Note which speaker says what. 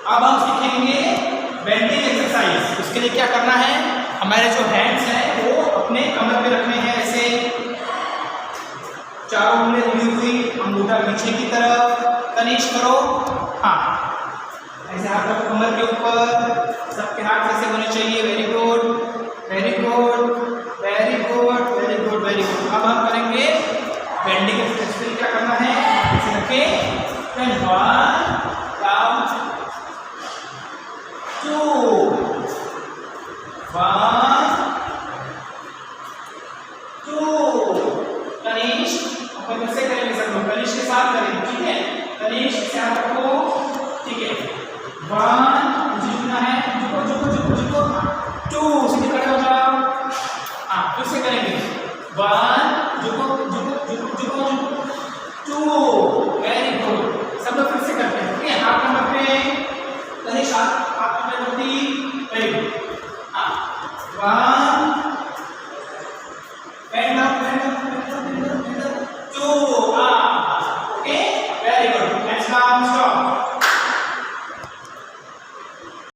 Speaker 1: अब हम सीखेंगे बेंडिंग एक्सरसाइज। उसके लिए क्या करना है, हमारे जो हैंड्स हैं वो अपने कमर पे रखने हैं, ऐसे चारों उंगलियां जुड़ी हुई, अंगूठा पीछे की तरफ। तनिष करो, हाँ ऐसे हाथ रखो कमर के ऊपर, सबके हाथ ऐसे होने चाहिए। Very good very good very good very good very good. अब हम करेंगे बेंडिंग एक्सरसाइज। क्या करना है, ऐसे रखें, then 1 down 2 1 2। तनिष अपन कैसे करेंगे सब लोग, तनिष के साथ करेंगे, ठीक है। तनिष से हाथ रखो, ठीक है। 1 झुकना है, झुको झुको झुको झुको। 2 सीधे खड़े हो जाओ, हाँ फिर से करेंगे। 1 झुको झुको झुको झुको झुको। 2 वेरी गुड। सब लोग फिर से करते हैं, ठीक है। हाथ नंबर पे तनिष, हाथ नंबर 3, वेरी गुड। हाँ 1 bend up 2 up, okay, very good। Hands down, stop।